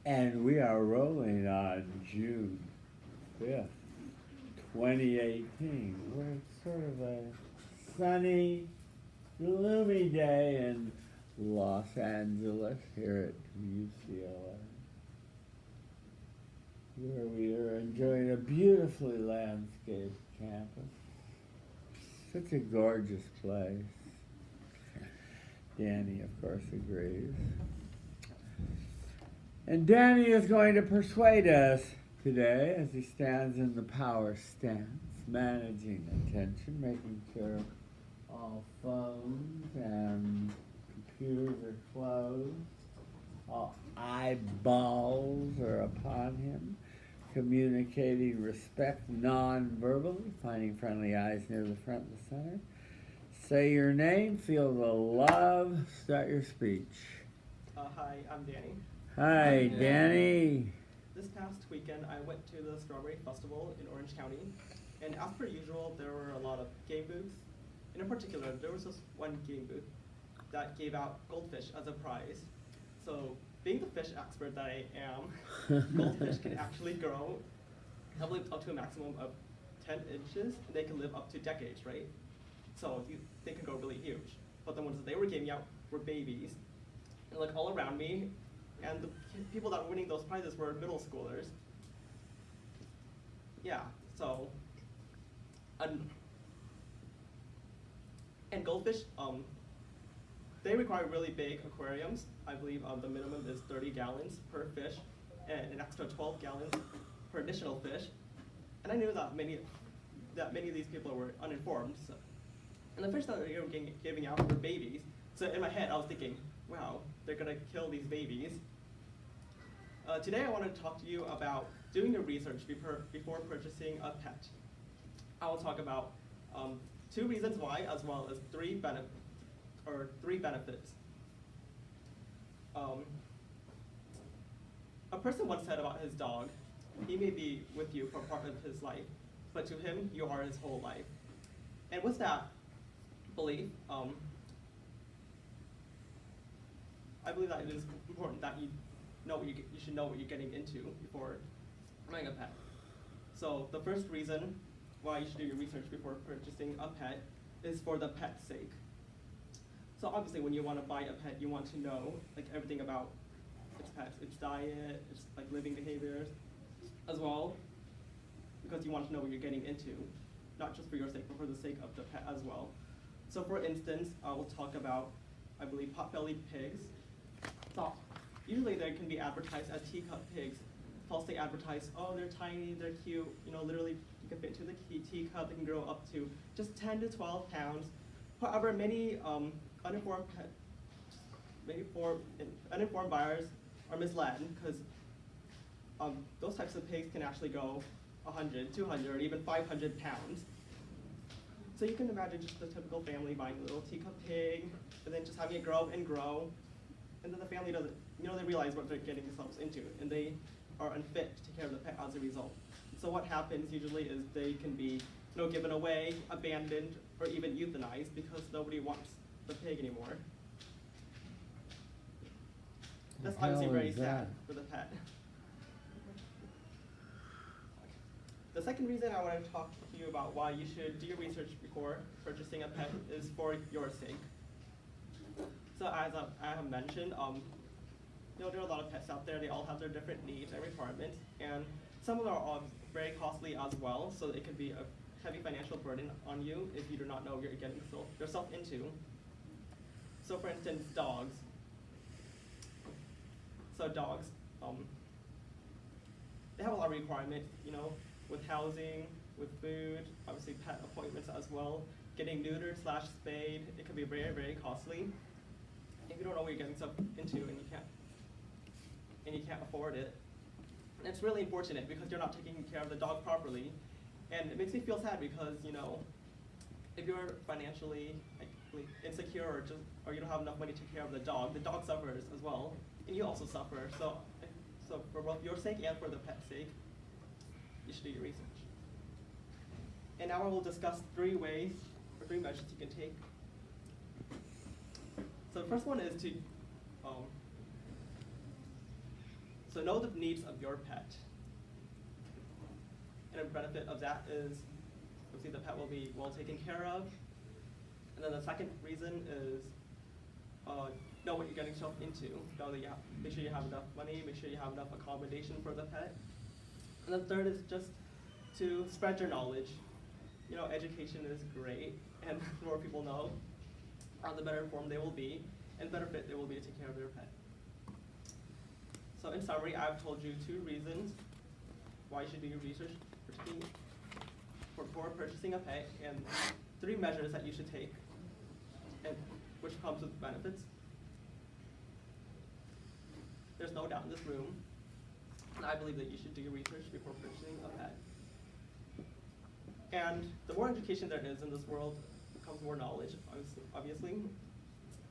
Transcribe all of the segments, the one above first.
And we are rolling on June 5th, 2018. We're sort of a sunny, gloomy day in Los Angeles here at UCLA, where we are enjoying a beautifully landscaped campus. Such a gorgeous place. Danny, of course, agrees. And Danny is going to persuade us today as he stands in the power stance, managing attention, making sure all phones and computers are closed, all eyeballs are upon him, communicating respect non-verbally, finding friendly eyes near the front and the center. Say your name, feel the love, start your speech. Hi, I'm Danny. Hi, Danny. This past weekend, I went to the Strawberry Festival in Orange County, and as per usual, there were a lot of game booths. And in particular, there was this one game booth that gave out goldfish as a prize. So, being the fish expert that I am, goldfish can actually grow probably up to a maximum of 10 inches, and they can live up to decades, right? So, they can grow really huge. But the ones that they were giving out were babies. And like all around me, and the people that were winning those prizes were middle schoolers. Yeah, so, and goldfish, they require really big aquariums. I believe the minimum is 30 gallons per fish, and an extra 12 gallons per additional fish. And I knew that many of these people were uninformed. So. And the fish that they were giving out were babies. So in my head, I was thinking, wow, they're gonna kill these babies. Today I want to talk to you about doing your research before purchasing a pet. I will talk about 2 reasons why, as well as 3 benefits. A person once said about his dog, he may be with you for part of his life, but to him, you are his whole life. And with that belief, I believe that it is important that you should know what you're getting into before buying a pet. So the first reason why you should do your research before purchasing a pet is for the pet's sake. So obviously when you want to buy a pet, you want to know like everything about its pet, its diet, its like living behaviors as well, because you want to know what you're getting into, not just for your sake, but for the sake of the pet as well. So for instance, we'll talk about, I believe, pot-bellied pigs. So usually they can be advertised as teacup pigs. Falsely advertised, oh, they're tiny, they're cute, literally you can fit into the teacup, they can grow up to just 10 to 12 pounds. However, many uninformed buyers are misled because those types of pigs can actually go 100, 200, or even 500 pounds. So you can imagine just the typical family buying a little teacup pig, and then just having it grow, and then the family doesn't, they realize what they're getting themselves into, and they are unfit to take care of the pet as a result. So what happens usually is they can be, given away, abandoned, or even euthanized because nobody wants the pig anymore. That's obviously very sad for the pet. The second reason I want to talk to you about why you should do your research before purchasing a pet is for your sake. So as I have mentioned, there are a lot of pets out there. They all have their different needs and requirements, and some of them are all very costly as well, so it can be a heavy financial burden on you if you do not know what you're getting yourself into. So for instance, dogs. So dogs, they have a lot of requirements, with housing, with food, obviously pet appointments as well. Getting neutered / spayed, it can be very, very costly. If you don't know what you're getting yourself into and you can't afford it. And it's really unfortunate because you're not taking care of the dog properly. And it makes me feel sad because, if you're financially insecure or you don't have enough money to take care of the dog suffers as well, and you also suffer. So for both your sake and for the pet's sake, you should do your research. And now I will discuss 3 ways or 3 measures you can take. So the first one is to So know the needs of your pet. And a benefit of that is, obviously, the pet will be well taken care of. And then the second reason is know what you're getting yourself into. Know that make sure you have enough money, make sure you have enough accommodation for the pet. And then third is just to spread your knowledge. You know, education is great, and the more people know, the better informed they will be, and better fit they will be to take care of their pet. So in summary, I've told you 2 reasons why you should do your research before purchasing a pet, and 3 measures that you should take, and which comes with benefits. There's no doubt in this room, and I believe that you should do your research before purchasing a pet. And the more education there is in this world, comes more knowledge, obviously.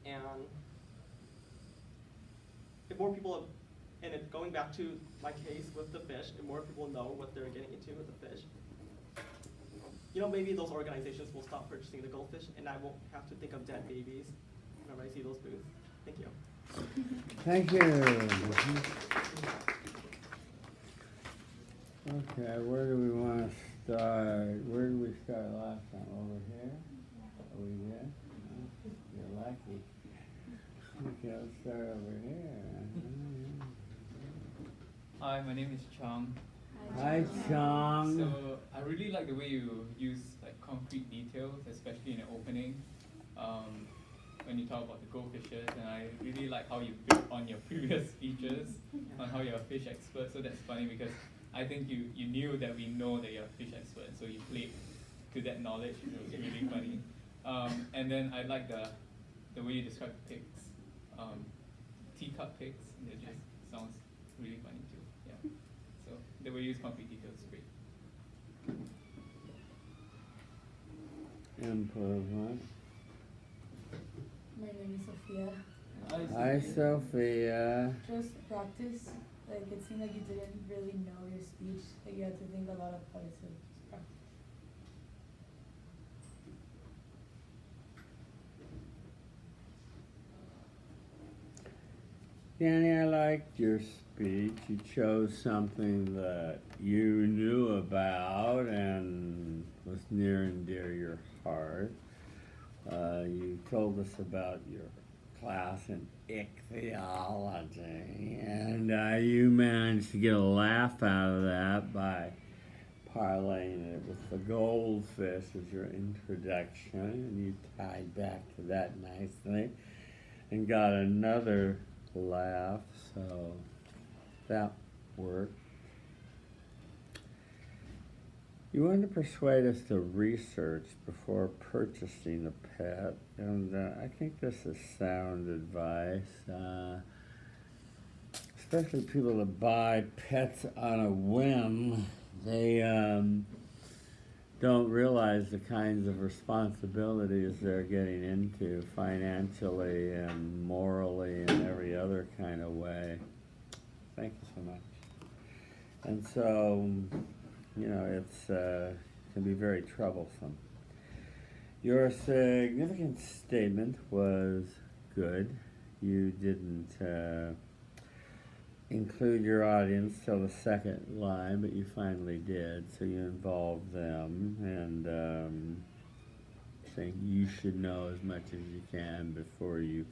And if more people, and if going back to my case with the fish, if more people know what they're getting into with the fish, you know, maybe those organizations will stop purchasing the goldfish, and I won't have to think of dead babies whenever I see those booths. Thank you. Thank you. Okay, where do we want to start? Where did we start last time? Over here? Are we there? No? You're lucky. Okay, let's start over here. Hi, my name is Chang. Hi, Chang. So I really like the way you use like concrete details, especially in the opening. When you talk about the goldfishes, and I really like how you built on your previous speeches on how you're a fish expert. So that's funny because I think you knew that we know that you're a fish expert, so you played to that knowledge. It was really funny. And then I like the way you describe pigs, teacup pigs. It just sounds really funny too. Yeah. So the way you use concrete details is great. Improvement. My name is Sophia. Hi, Sophia. Just practice. Like, it seemed like you didn't really know your speech. Like, you had to think a lot about it, so just practice. Danny, I liked your speech. You chose something that you knew about and was near and dear to your heart. You told us about your class in ichthyology, and you managed to get a laugh out of that by parlaying it with the goldfish as your introduction, and you tied back to that nicely and got another laugh, so that worked. You wanted to persuade us to research before purchasing a pet, and I think this is sound advice, especially people that buy pets on a whim. They don't realize the kinds of responsibilities they're getting into financially and morally and every other kind of way. Thank you so much. And so, you know, it's can be very troublesome. Your significant statement was good. You didn't include your audience till the second line, but you finally did, so you involved them, and saying you should know as much as you can before you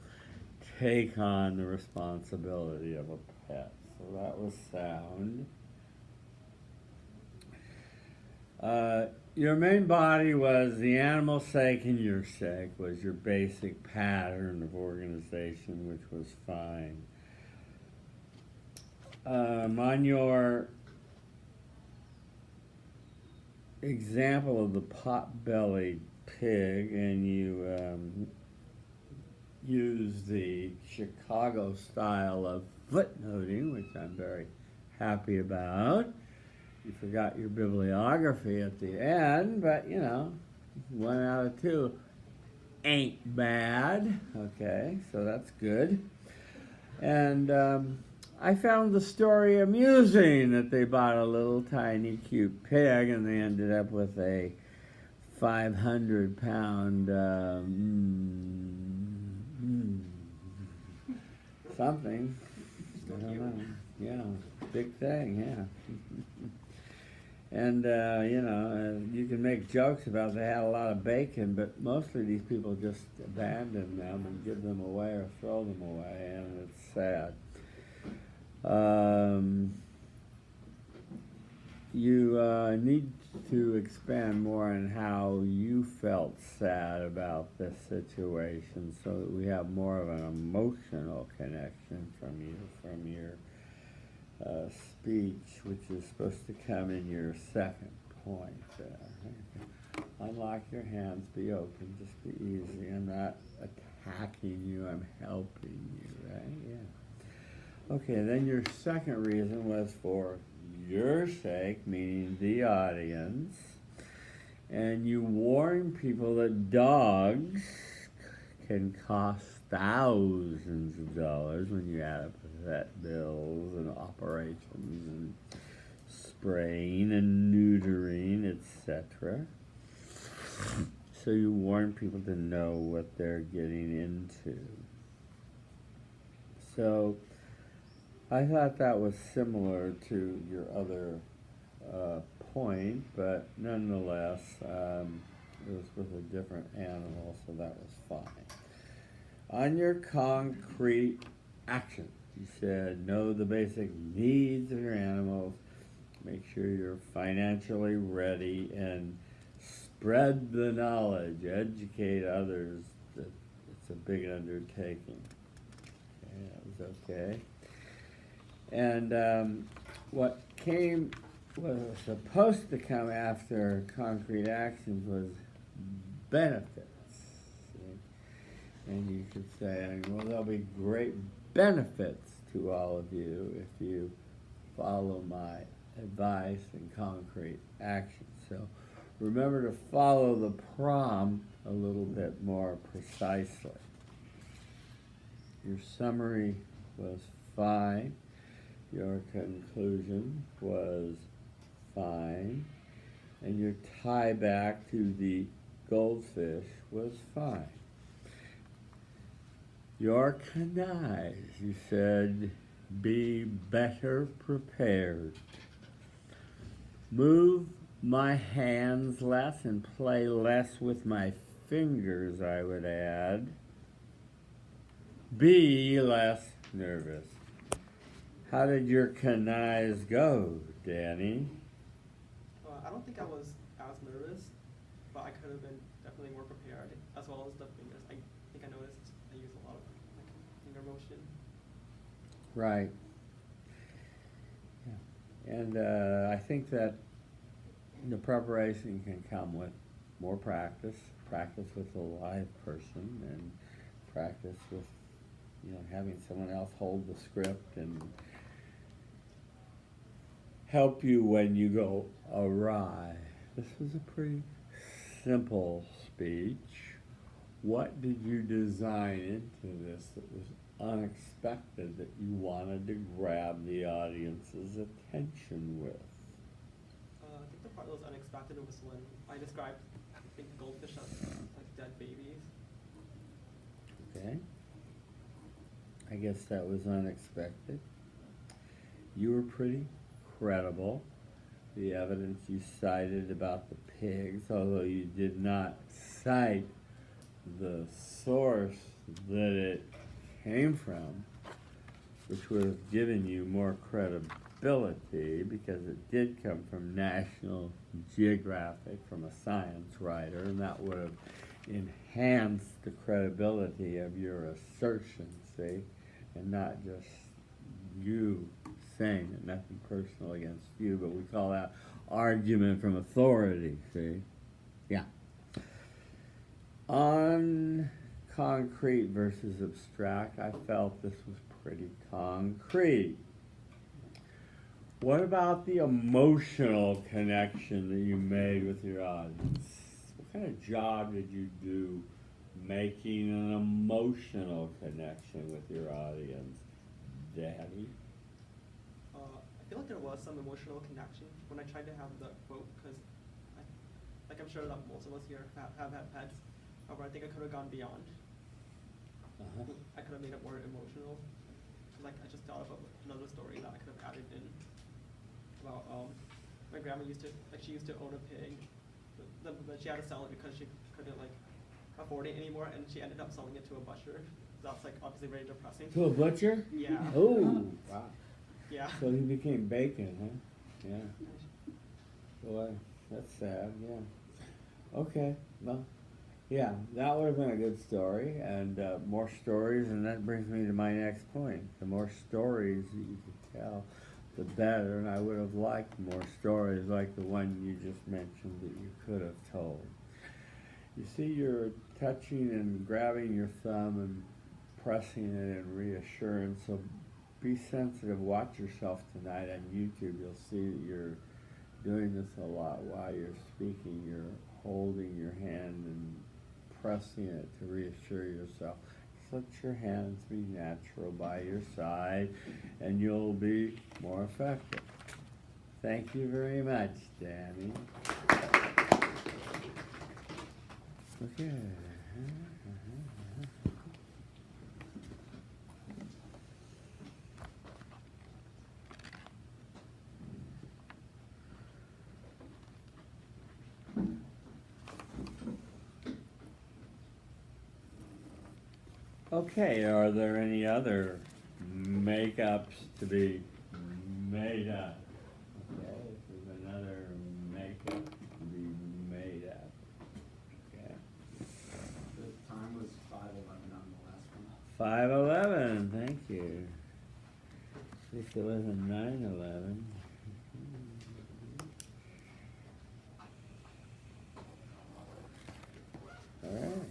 take on the responsibility of a pet. So that was sound. Your main body was the animal's sake and your sake was your basic pattern of organization, which was fine. On your example of the pot-bellied pig, and you use the Chicago style of footnoting, which I'm very happy about. You forgot your bibliography at the end, but you know, 1 out of 2 ain't bad. Okay, so that's good. And I found the story amusing that they bought a little tiny cute pig and they ended up with a 500-pound something. I don't know. Yeah. big thing, yeah. And, you can make jokes about they had a lot of bacon, but mostly these people just abandon them and give them away or throw them away, and it's sad. You need to expand more on how you felt sad about this situation so that we have more of an emotional connection from your speech, which is supposed to come in your second point there. Unlock your hands, be open, just be easy. I'm not attacking you, I'm helping you, right? Yeah. Okay, then your second reason was for your sake, meaning the audience. And you warn people that dogs can cost thousands of dollars when you add up vet bills and operations and spraying and neutering, etc. So you warn people to know what they're getting into. So I thought that was similar to your other point, but nonetheless, it was with a different animal, so that was fine. On your concrete action, you said know the basic needs of your animals, make sure you're financially ready, and spread the knowledge, educate others that it's a big undertaking. Okay, that was okay. And what was supposed to come after concrete actions was benefits. See? And you could say, well, there'll be great benefits to all of you if you follow my advice and concrete action. So remember to follow the prompt a little bit more precisely. Your summary was fine. Your conclusion was fine. And your tie back to the goldfish was fine. Your canais, you said, be better prepared. Move my hands less and play less with my fingers, I would add. Be less nervous. How did your canais go, Danny? I don't think I was as nervous, but I could have been definitely more prepared, as well as the fingers. I think I noticed I used a lot of finger motion. Right. Yeah. And I think that the preparation can come with more practice with a live person, and practice with having someone else hold the script and help you when you go awry. This was a pretty simple speech. What did you design into this that was unexpected that you wanted to grab the audience's attention with? I think the part that was unexpected was when I described big goldfish as like dead babies. Okay. I guess that was unexpected. You were pretty credible. The evidence you cited about the pigs, although you did not cite the source that it came from, which would have given you more credibility because it did come from National Geographic, from a science writer, and that would have enhanced the credibility of your assertion, see, and not just you saying it, nothing personal against you, but we call that argument from authority, see? Yeah. On concrete versus abstract, I felt this was pretty concrete. What about the emotional connection that you made with your audience? What kind of job did you do making an emotional connection with your audience, Daddy? I feel like there was some emotional connection when I tried to have the quote, because I'm sure that most of us here have had pets. However, I think I could have gone beyond. I could have made it more emotional. I just thought of another story that I could have added in. about my grandma used to, like, she used to own a pig, but she had to sell it because she couldn't, like, afford it anymore, and she ended up selling it to a butcher. That's, like, obviously very depressing. To a butcher? Yeah. Oh, wow. Yeah. So he became bacon, huh? Yeah. Boy, that's sad, yeah. Okay, well, yeah, that would have been a good story, and more stories, and that brings me to my next point. The more stories that you could tell, the better, and I would have liked more stories like the one you just mentioned that you could have told. You see, you're touching and grabbing your thumb and pressing it in reassurance, so be sensitive. Watch yourself tonight on YouTube. You'll see that you're doing this a lot while you're speaking. You're holding your hand and pressing it to reassure yourself. Let your hands be natural by your side, and you'll be more effective. Thank you very much, Danny. Okay. Okay, are there any other makeups to be made up? Okay, there's another makeup to be made up. Okay. The time was 5:11 on the last one. 5:11, thank you. At least it wasn't 9:11. All right.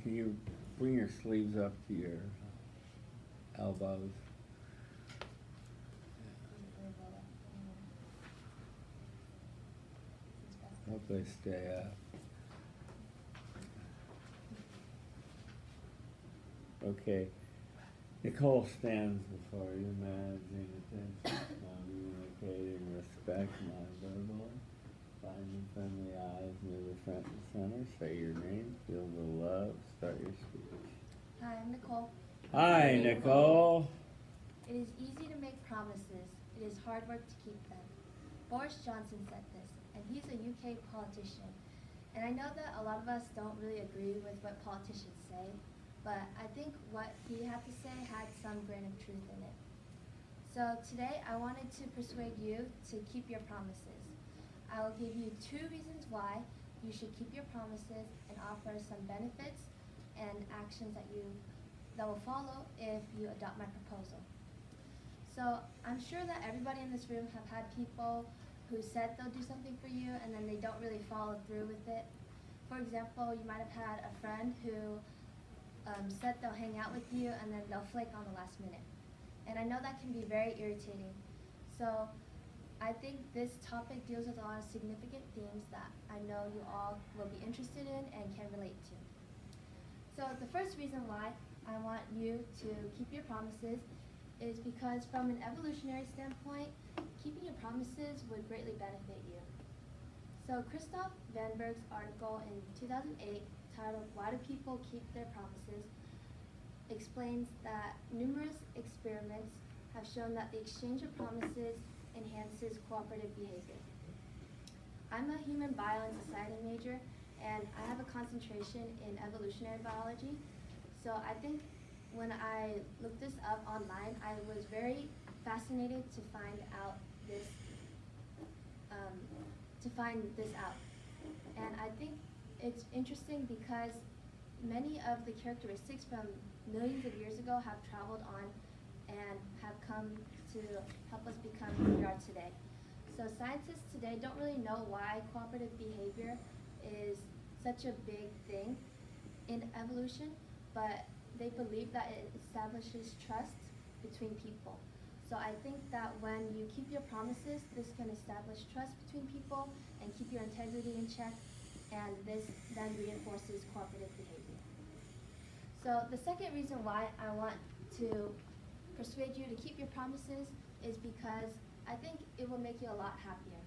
Can you bring your sleeves up to your elbows? Hope they stay up. Okay. Nicole stands before you, managing attention, communicating respect, nonverbal. Finding friendly eyes near the front and center. Say your name, feel the love, start your speech. Hi, I'm Nicole. Hi, Nicole. It is easy to make promises. It is hard work to keep them. Boris Johnson said this, and he's a UK politician. And I know that a lot of us don't really agree with what politicians say, but I think what he had to say had some grain of truth in it. So today I wanted to persuade you to keep your promises. I will give you 2 reasons why you should keep your promises and offer some benefits and actions that will follow if you adopt my proposal. So I'm sure that everybody in this room have had people who said they'll do something for you and then they don't really follow through with it. For example, you might have had a friend who said they'll hang out with you and then they'll flake on the last minute. And I know that can be very irritating. So I think this topic deals with a lot of significant themes that I know you all will be interested in and can relate to. So the first reason why I want you to keep your promises is because from an evolutionary standpoint, keeping your promises would greatly benefit you. So Christoph Vanberg's article in 2008 titled "Why Do People Keep Their Promises?" explains that numerous experiments have shown that the exchange of promises enhances cooperative behavior. I'm a human bio and society major, and I have a concentration in evolutionary biology. So I think when I looked this up online, I was very fascinated to find this out. And I think it's interesting because many of the characteristics from millions of years ago have traveled on and have come to help us become who we are today. So scientists today don't really know why cooperative behavior is such a big thing in evolution, but they believe that it establishes trust between people. So I think that when you keep your promises, this can establish trust between people and keep your integrity in check, and this then reinforces cooperative behavior. So the second reason why I want to persuade you to keep your promises is because I think it will make you a lot happier.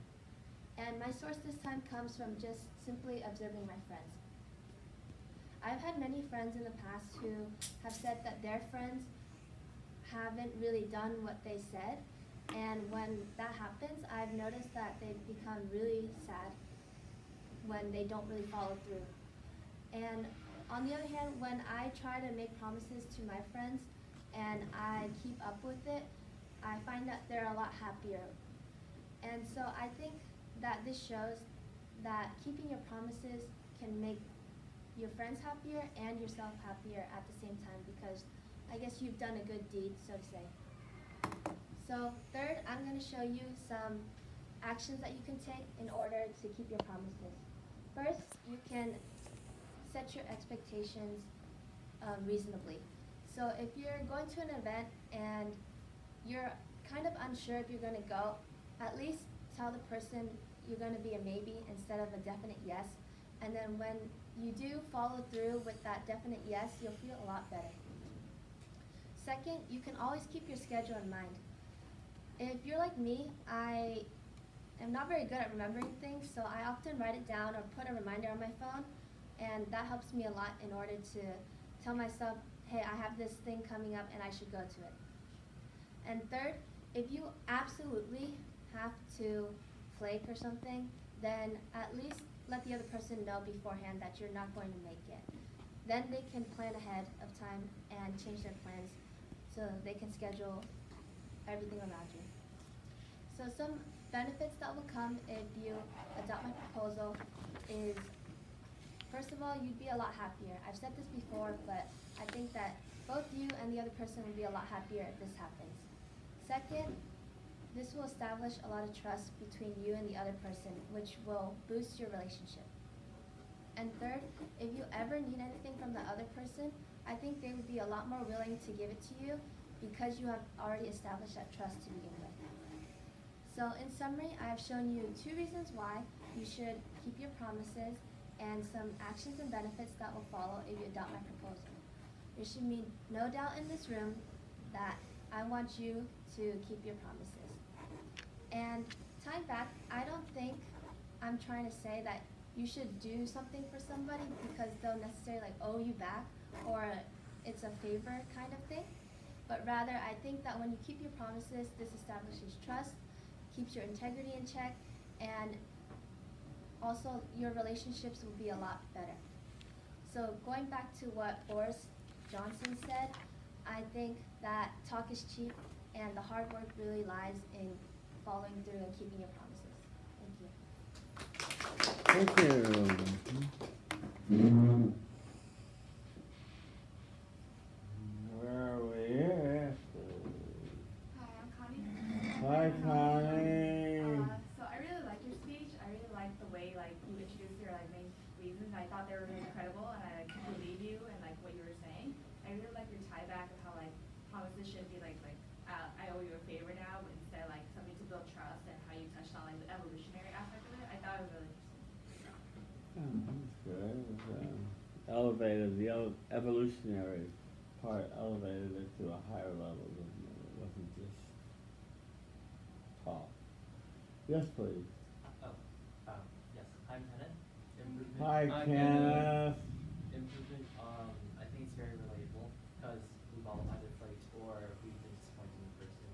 And my source this time comes from just simply observing my friends. I've had many friends in the past who have said that their friends haven't really done what they said, and when that happens, I've noticed that they've become really sad when they don't really follow through. And on the other hand, when I try to make promises to my friends and I keep up with it, I find that they're a lot happier. And so I think that this shows that keeping your promises can make your friends happier and yourself happier at the same time, because I guess you've done a good deed, so to say. So third, I'm going to show you some actions that you can take in order to keep your promises. First, you can set your expectations reasonably. So if you're going to an event and you're kind of unsure if you're going to go, at least tell the person you're going to be a maybe instead of a definite yes. And then when you do follow through with that definite yes, you'll feel a lot better. Second, you can always keep your schedule in mind. If you're like me, I am not very good at remembering things, so I often write it down or put a reminder on my phone, and that helps me a lot in order to tell myself, hey, I have this thing coming up and I should go to it. And third, if you absolutely have to flake or something, then at least let the other person know beforehand that you're not going to make it. Then they can plan ahead of time and change their plans so they can schedule everything around you. So some benefits that will come if you adopt my proposal is, first of all, you'd be a lot happier. I've said this before, but I think that both you and the other person will be a lot happier if this happens. Second, this will establish a lot of trust between you and the other person, which will boost your relationship. And third, if you ever need anything from the other person, I think they would be a lot more willing to give it to you because you have already established that trust to begin with. So in summary, I have shown you 2 reasons why you should keep your promises and some actions and benefits that will follow if you adopt my proposal. There should be no doubt in this room that I want you to keep your promises. And tying back, I don't think I'm trying to say that you should do something for somebody because they'll necessarily owe you back or it's a favor kind of thing. But rather, I think that when you keep your promises, this establishes trust, keeps your integrity in check, and also your relationships will be a lot better. So going back to what Boris Johnson said, I think that talk is cheap and the hard work really lies in following through and keeping your promises. Thank you. Thank you. Where are we at? Hi, I'm Connie. Hi, Connie. So I really liked your speech. I really liked the way you introduced your main reasons. I thought they were really credible, and I could believe you and what you were saying. I really like your tie back of how promises should be I owe you a favor now, but instead something to build trust, and how you touched on the evolutionary aspect of it. I thought it was really interesting. That's good. It was, elevated, the evolutionary part elevated it to a higher level, it wasn't just talk. Yes, please. Yes. I'm Kenneth. Improvement. Hi, Kenneth. Improvement. I think it's very relatable because we've all either flaked or we've been disappointed in person.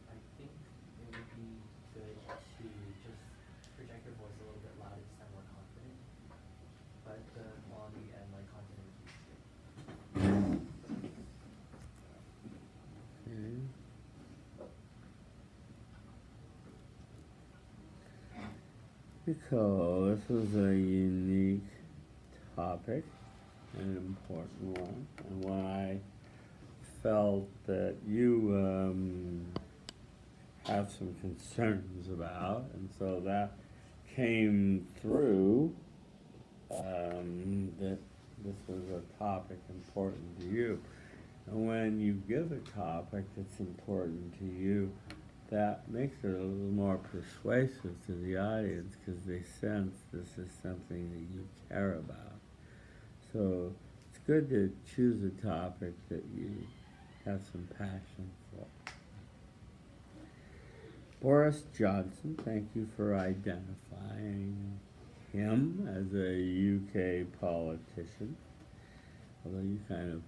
I think it would be good to just project your voice a little bit louder to sound more confident, but the quality and content is good. Okay. Because this was a unique topic, an important one, and one I felt that you have some concerns about, and so that came through, that this was a topic important to you. And when you give a topic that's important to you, that makes it a little more persuasive to the audience because they sense this is something that you care about. So it's good to choose a topic that you have some passion for. Boris Johnson, thank you for identifying him as a UK politician. Although you kind of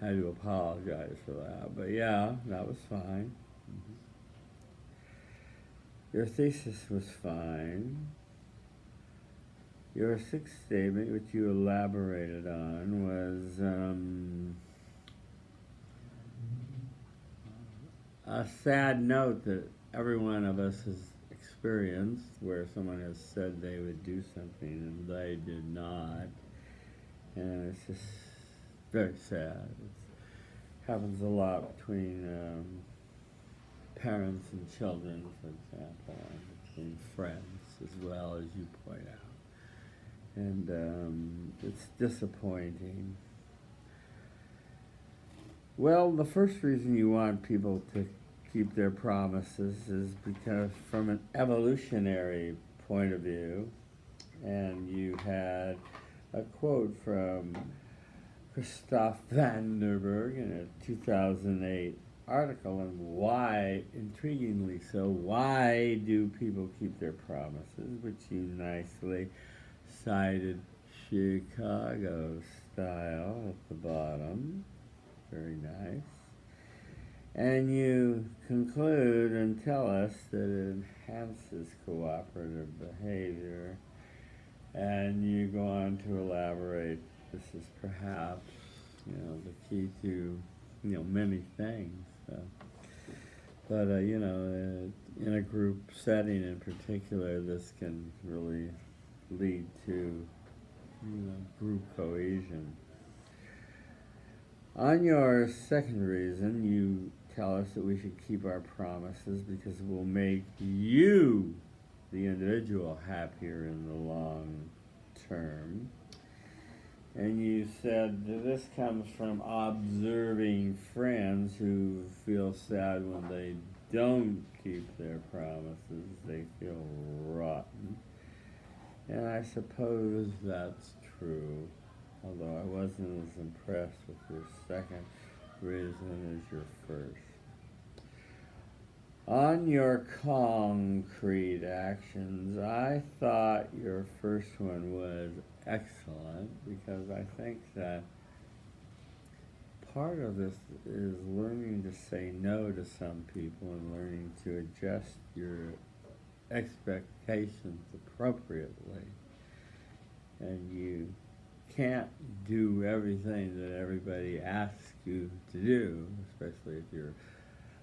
had to apologize for that. But yeah, that was fine. Your thesis was fine. Your sixth statement, which you elaborated on, was a sad note that every one of us has experienced, where someone has said they would do something and they did not. And it's just very sad. It happens a lot between parents and children, for example, and between friends as well, as you point out. And it's disappointing. Well, the first reason you want people to keep their promises is because from an evolutionary point of view, and you had a quote from Christoph Vanderberg in a 2008 article on why, intriguingly so, why do people keep their promises, which you nicely cited Chicago style at the bottom. Very nice. And you conclude and tell us that it enhances cooperative behavior. And you go on to elaborate, this is perhaps, the key to, many things. But, in a group setting in particular, this can really lead to, group cohesion. On your second reason, you tell us that we should keep our promises because it will make you, the individual, happier in the long term. And you said that this comes from observing friends who feel sad when they don't keep their promises. They feel rotten. And I suppose that's true, although I wasn't as impressed with your second reason as your first. On your concrete actions, I thought your first one was excellent because I think that part of this is learning to say no to some people and learning to adjust your expectations appropriately. And you can't do everything that everybody asks you to do, especially if you're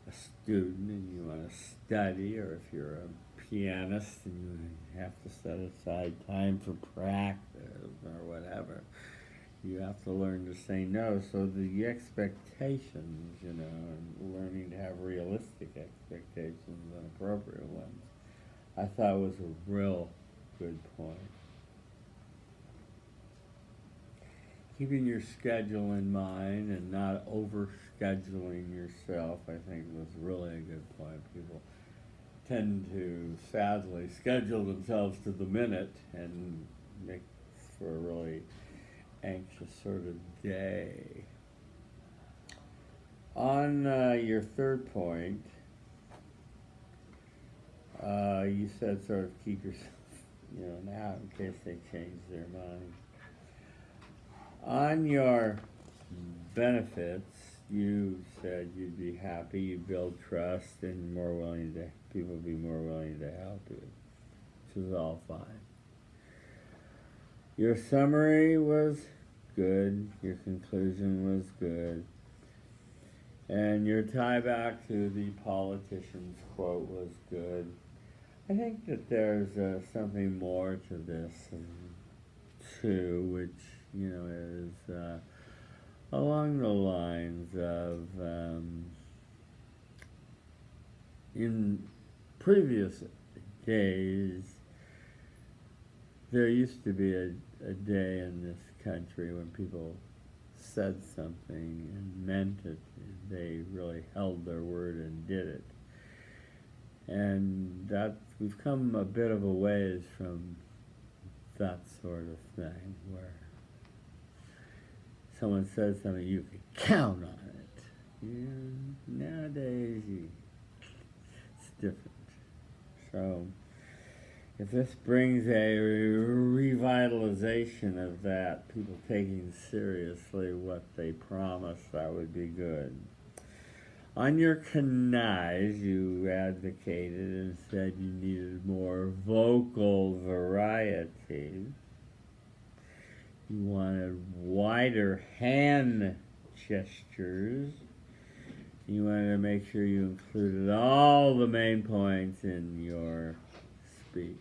a student and you want to study, or if you're a pianist and you have to set aside time for practice or whatever. You have to learn to say no. So the expectations, and learning to have realistic expectations and appropriate ones, I thought was a real good point. Keeping your schedule in mind and not over-scheduling yourself, I think, was really a good point. People tend to, sadly, schedule themselves to the minute and make for a really anxious sort of day. On your third point, you said sort of keep yourself, now in case they change their mind. On your benefits, you said you'd be happy, you build trust, and people be more willing to help you, which is all fine. Your summary was good, your conclusion was good, and your tie back to the politician's quote was good. I think that there's something more to this, too, which is along the lines of in previous days, there used to be a day in this country when people said something and meant it. They really held their word and did it. And that we've come a bit of a ways from that sort of thing, where someone says something, you can count on it. Nowadays, it's different. So if this brings a revitalization of that, people taking seriously what they promised, that would be good. On your canais, you advocated and said you needed more vocal variety. You wanted wider hand gestures. You wanted to make sure you included all the main points in your speech.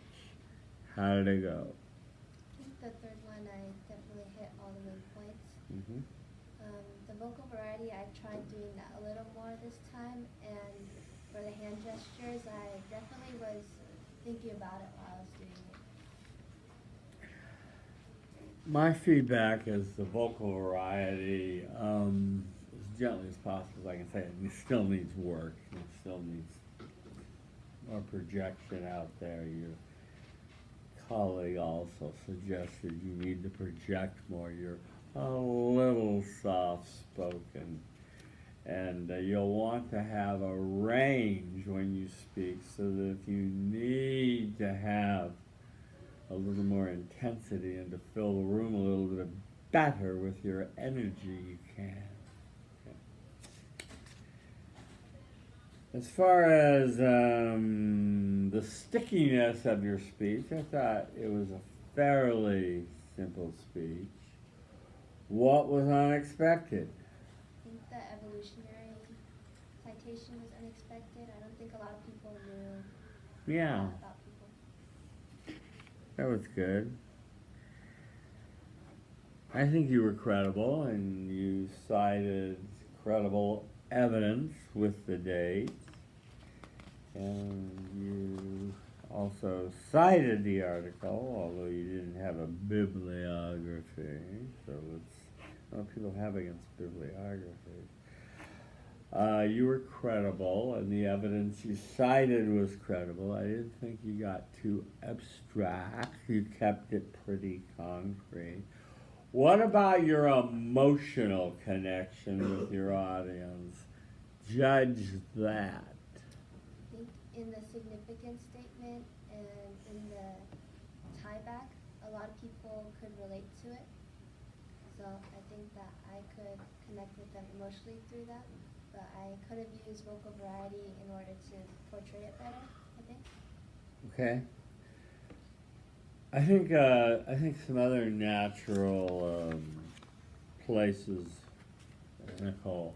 How did it go? I think the third one, I definitely hit all the main points. Mm-hmm. The vocal variety, I tried doing that a little more this time, and for the hand gestures, I definitely was thinking about it while I was doing it. My feedback is the vocal variety, as gently as possible as I can say it, still needs work. It still needs more projection out there. Your colleague also suggested you need to project more. You're a little soft-spoken, and you'll want to have a range when you speak, so that if you need to have a little more intensity and to fill the room a little bit better with your energy, you can. Okay. As far as the stickiness of your speech, I thought it was a fairly simple speech. What was unexpected? I think the evolutionary citation was unexpected. I don't think a lot of people knew Yeah, about people. that was good. I think you were credible, and you cited credible evidence with the dates. And you also cited the article, although you didn't have a bibliography. So what people have against bibliography. You were credible, and the evidence you cited was credible. I didn't think you got too abstract. You kept it pretty concrete. What about your emotional connection with your audience? Judge that. I think in the significance statement and in the tie back, a lot of people could relate to it. So I think that I could connect with them emotionally through that. But I could have used vocal variety in order to portray it better, I think. Okay. I think some other natural places, Nicole,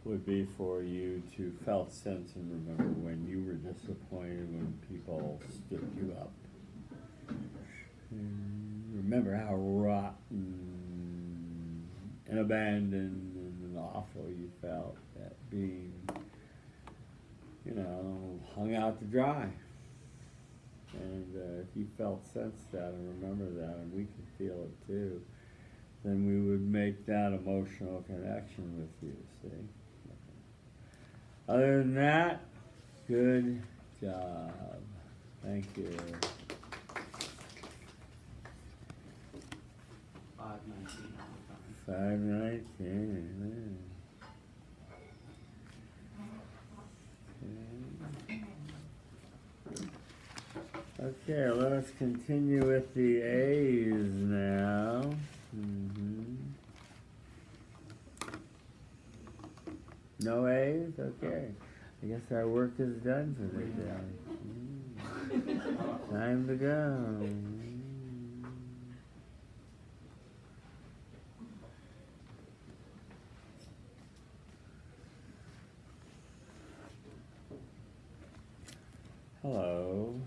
would be for you to felt sense and remember when you were disappointed when people stood you up. And remember how rotten and abandoned and awful you felt at being, hung out to dry. And if you felt sense that and remember that, and we could feel it too, then we would make that emotional connection with you, see? Other than that, good job. Thank you. 519. Okay, let us continue with the A's now. No A's? Okay. I guess our work is done for the day. Time to go. Hello.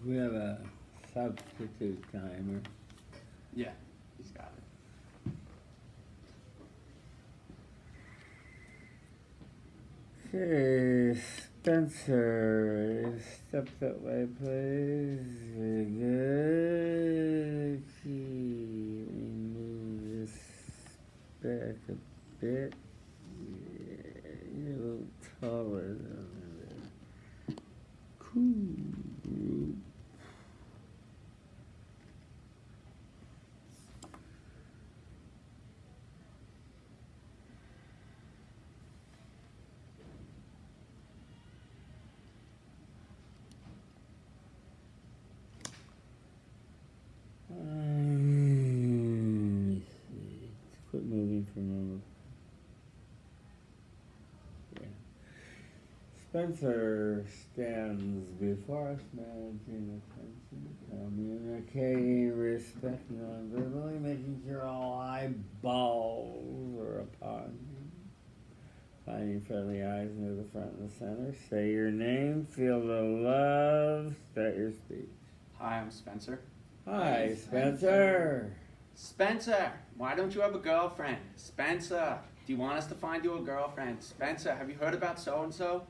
We have a substitute timer. Yeah, he's got it. Okay, Spencer, step that way, please. Very good. Okay, let me move this back a bit. Yeah, you're a little taller than that. Cool. Spencer stands before us, managing attention, communicating, respecting, non-verbally, making sure all eyeballs are upon you. Finding friendly eyes near the front and the center. Say your name, feel the love, start your speech. Hi, I'm Spencer. Hi, Spencer. Spencer, why don't you have a girlfriend? Spencer, do you want us to find you a girlfriend? Spencer, have you heard about so-and-so?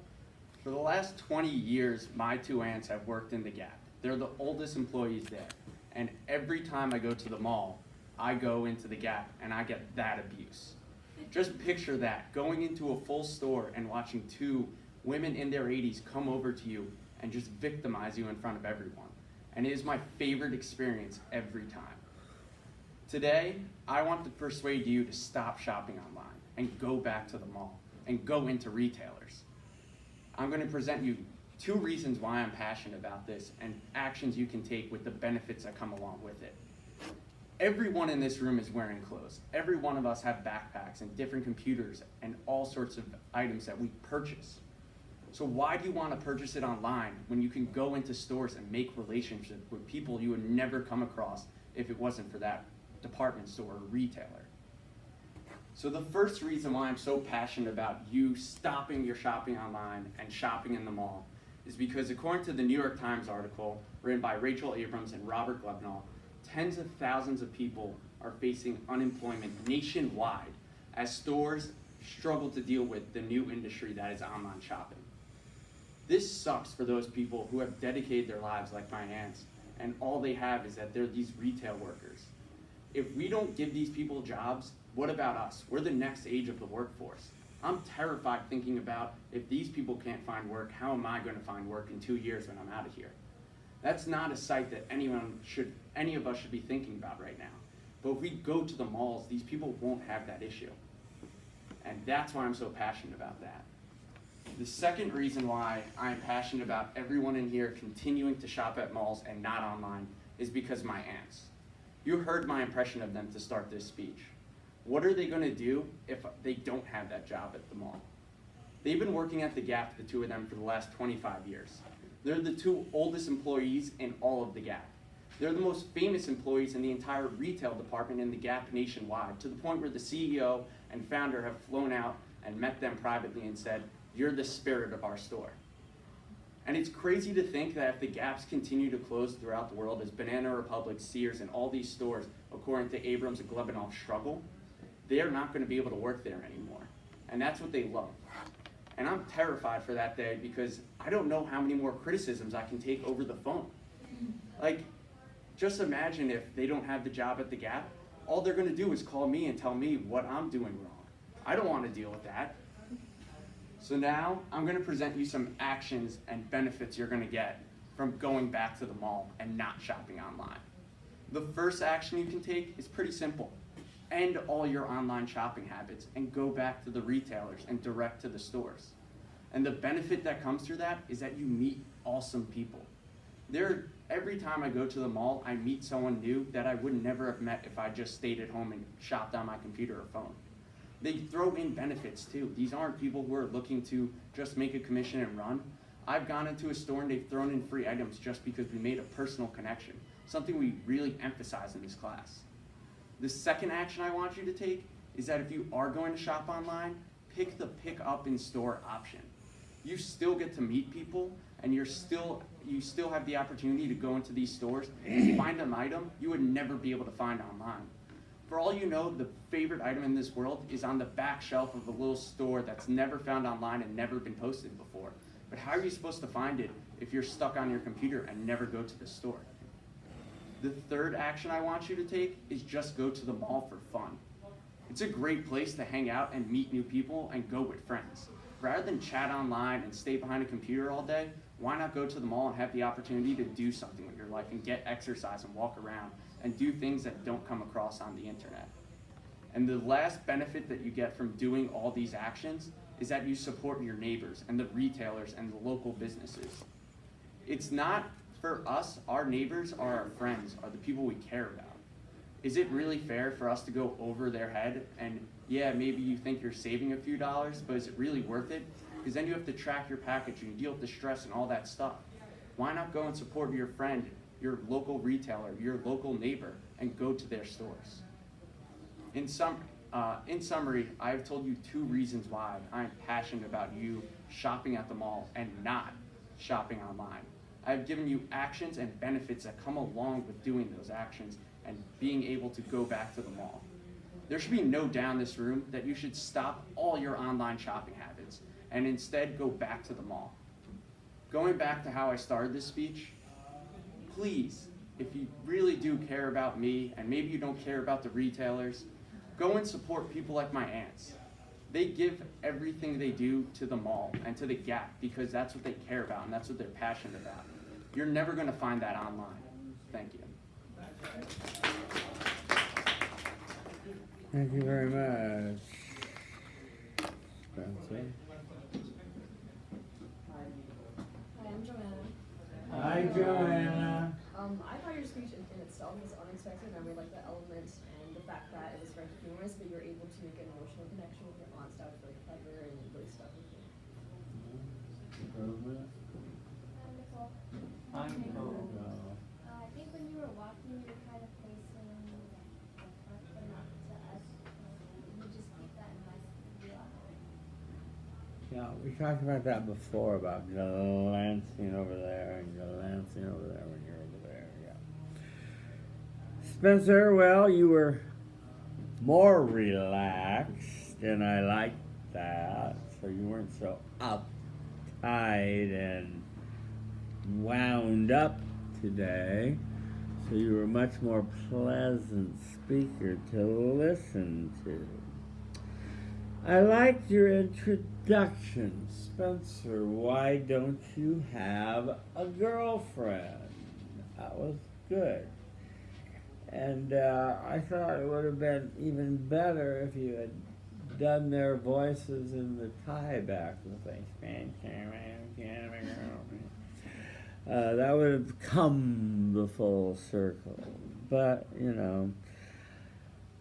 For the last 20 years, my two aunts have worked in the Gap. They're the oldest employees there. And every time I go to the mall, I go into the Gap and I get that abuse. Just picture that, going into a full store and watching two women in their 80s come over to you and just victimize you in front of everyone. And it is my favorite experience every time. Today, I want to persuade you to stop shopping online and go back to the mall and go into retailers. I'm going to present you 2 reasons why I'm passionate about this and actions you can take with the benefits that come along with it. Everyone in this room is wearing clothes. Every one of us have backpacks and different computers and all sorts of items that we purchase. So why do you want to purchase it online when you can go into stores and make relationships with people you would never come across if it wasn't for that department store or retailer? So the first reason why I'm so passionate about you stopping your shopping online and shopping in the mall is because according to the New York Times article written by Rachel Abrams and Robert Glebnall, tens of thousands of people are facing unemployment nationwide as stores struggle to deal with the new industry that is online shopping. This sucks for those people who have dedicated their lives like my aunts, and all they have is that they're these retail workers. If we don't give these people jobs, what about us? We're the next age of the workforce. I'm terrified thinking about if these people can't find work, how am I going to find work in 2 years when I'm out of here? That's not a sight that any of us should be thinking about right now. But if we go to the malls, these people won't have that issue. And that's why I'm so passionate about that. The second reason why I'm passionate about everyone in here continuing to shop at malls and not online is because my aunts. You heard my impression of them to start this speech. What are they going to do if they don't have that job at the mall? They've been working at the Gap, the two of them, for the last 25 years. They're the 2 oldest employees in all of the Gap. They're the most famous employees in the entire retail department in the Gap nationwide, to the point where the CEO and founder have flown out and met them privately and said, "You're the spirit of our store." And it's crazy to think that if the Gaps continue to close throughout the world as Banana Republic, Sears, and all these stores, according to Abrams and Glebnall, struggle, they're not going to be able to work there anymore. And that's what they love. And I'm terrified for that day because I don't know how many more criticisms I can take over the phone. Like, just imagine if they don't have the job at the Gap, all they're going to do is call me and tell me what I'm doing wrong. I don't want to deal with that. So now I'm going to present you some actions and benefits you're going to get from going back to the mall and not shopping online. The first action you can take is pretty simple. End all your online shopping habits and go back to the retailers and direct to the stores. And the benefit that comes through that is that you meet awesome people. Every time I go to the mall, I meet someone new that I would never have met if I just stayed at home and shopped on my computer or phone. They throw in benefits too. These aren't people who are looking to just make a commission and run. I've gone into a store and they've thrown in free items just because we made a personal connection, something we really emphasize in this class. The second action I want you to take is that if you are going to shop online, pick the pick up in store option. You still get to meet people and you still have the opportunity to go into these stores and find an item you would never be able to find online. For all you know, the favorite item in this world is on the back shelf of a little store that's never found online and never been posted before. But how are you supposed to find it if you're stuck on your computer and never go to the store? The third action I want you to take is just go to the mall for fun. It's a great place to hang out and meet new people and go with friends. Rather than chat online and stay behind a computer all day, why not go to the mall and have the opportunity to do something with your life and get exercise and walk around and do things that don't come across on the internet? And the last benefit that you get from doing all these actions is that you support your neighbors and the retailers and the local businesses. It's not for us, our neighbors are our friends, are the people we care about. Is it really fair for us to go over their head and yeah, maybe you think you're saving a few dollars, but is it really worth it because then you have to track your package and deal with the stress and all that stuff. Why not go and support your friend, your local retailer, your local neighbor, and go to their stores? In summary, I have told you 2 reasons why I'm passionate about you shopping at the mall and not shopping online. I have given you actions and benefits that come along with doing those actions and being able to go back to the mall. There should be no doubt in this room that you should stop all your online shopping habits and instead go back to the mall. Going back to how I started this speech, please, if you really do care about me, and maybe you don't care about the retailers, go and support people like my aunts. They give everything they do to the mall and to the Gap because that's what they care about and that's what they're passionate about. You're never going to find that online. Thank you. Thank you very much, Spencer. Hi, I'm Joanna. Hi, Joanna. I thought your speech in itself was unexpected, and I really liked the elements and the fact that it was very humorous, but you were able to make an emotional connection with your aunts. That was really clever and really stuck with me. Improvement. Nicole. Hi, Nicole. I think when you were walking, you were kind of facing the front, but not to us. You just keep that in mind. Yeah, we talked about that before, about glancing over there and glancing over there when you're over there, yeah. Spencer, well, you were more relaxed, and I liked that. So you weren't so uptight and wound up today. So you were a much more pleasant speaker to listen to. I liked your introduction, Spencer. Why don't you have a girlfriend? That was good. And I thought it would have been even better if you had done their voices in the tie back with that would have come the full circle. But, you know,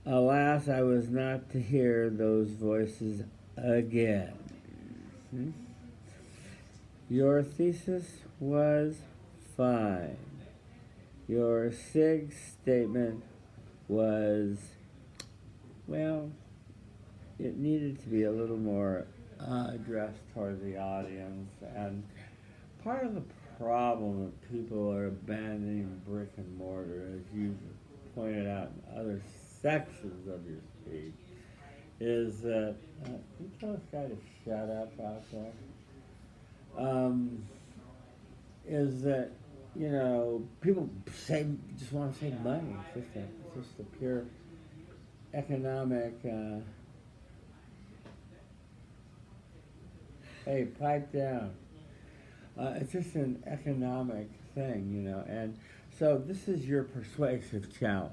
alas, I was not to hear those voices again. Your thesis was fine. Your SIG statement was, well, it needed to be a little more addressed toward the audience. And part of the problem that people are abandoning brick and mortar, as you pointed out in other sections of your speech, is that, can you tell this guy to shut up out there? Is that, you know, people just want to save money. It's just a pure economic, hey, pipe down. It's just an economic thing, you know, and so this is your persuasive challenge.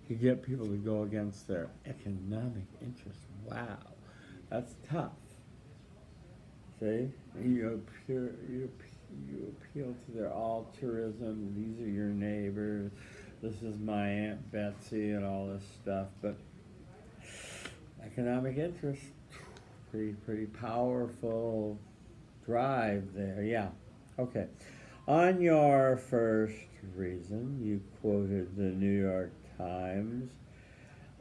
To get people to go against their economic interests. Wow, that's tough. See, you appeal to their altruism. These are your neighbors. This is my Aunt Betsy and all this stuff. But economic interest, pretty powerful drive there. Yeah. Okay. On your first reason, you quoted the New York Times,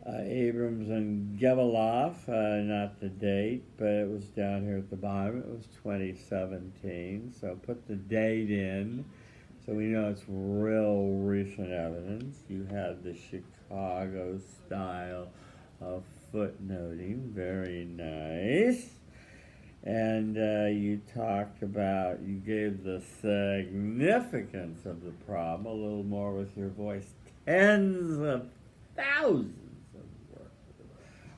Abrams and Geveloff, not the date, but it was down here at the bottom. It was 2017, so put the date in so we know it's real recent evidence. You had the Chicago style of footnoting, very nice. And you talked about, you gave the significance of the problem a little more with your voice. Tens of thousands of workers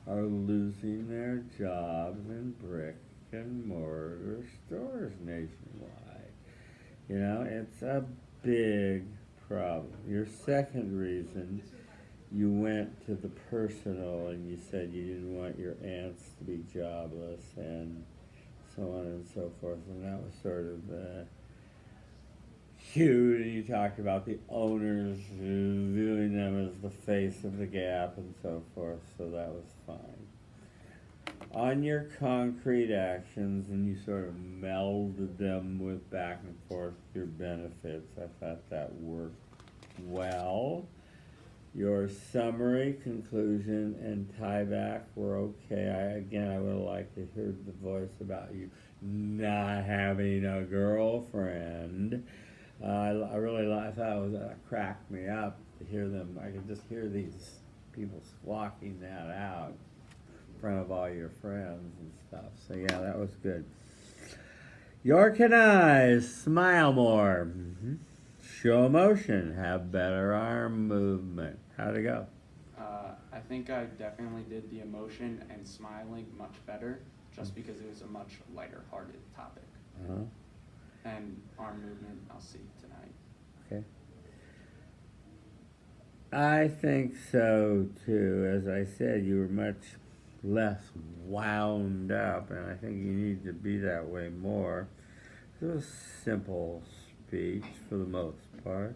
are losing their jobs in brick and mortar stores nationwide. You know, it's a big problem. Your second reason, you went to the personal and you said you didn't want your aunts to be jobless and so on and so forth, and that was sort of cute, and you talked about the owners viewing them as the face of the Gap and so forth, so that was fine. on your concrete actions, and you sort of melded them with back and forth your benefits. I thought that worked well. Your summary, conclusion, and tieback were okay. I would have liked to hear the voice about you not having a girlfriend. I really I thought it was cracked me up to hear them. I could just hear these people squawking that out in front of all your friends and stuff. So yeah, that was good. York and I, smile more. Show emotion, have better arm movement. How'd it go? I think I definitely did the emotion and smiling much better, just because it was a much lighter-hearted topic. Uh-huh. And arm movement, I'll see tonight. Okay. I think so too. As I said, you were much less wound up, and I think you need to be that way more. It was a simple speech for the most part.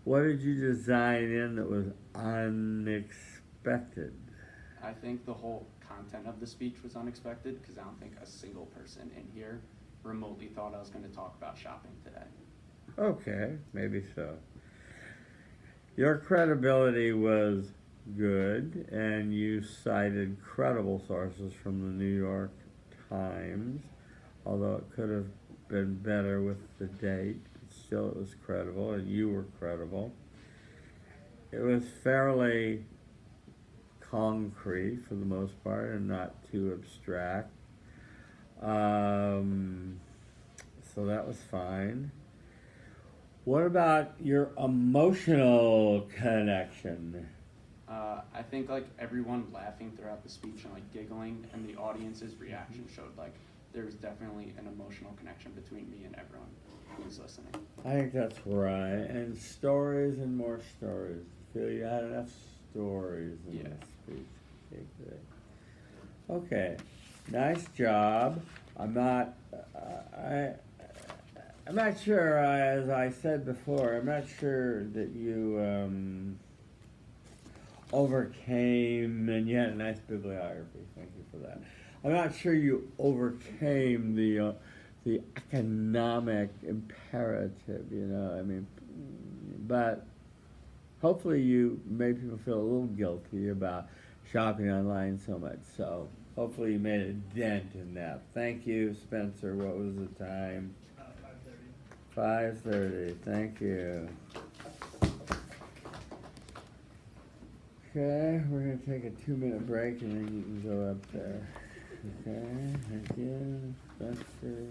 What did you design in that was unexpected? I think the whole content of the speech was unexpected, because I don't think a single person in here remotely thought I was going to talk about shopping today. Okay, maybe so. Your credibility was good, and you cited credible sources from the New York Times, although it could have been better with the date. Still, it was credible, and you were credible. It was fairly concrete for the most part and not too abstract. So that was fine. What about your emotional connection? I think like everyone laughing throughout the speech and like giggling, and the audience's reaction showed like there was definitely an emotional connection between me and everyone who was listening. I think that's right. And stories and more stories. Feel you had enough stories in this speech. Okay, good. Okay, nice job. I'm not sure, as I said before, I'm not sure that you overcame, and you had a nice bibliography, thank you for that. I'm not sure you overcame the economic imperative, but hopefully you made people feel a little guilty about shopping online so much, so hopefully you made a dent in that. Thank you, Spencer. What was the time? 5:30. 5:30, thank you. Okay, we're going to take a 2-minute break and then you can go up there. Okay, thank you, Spencer.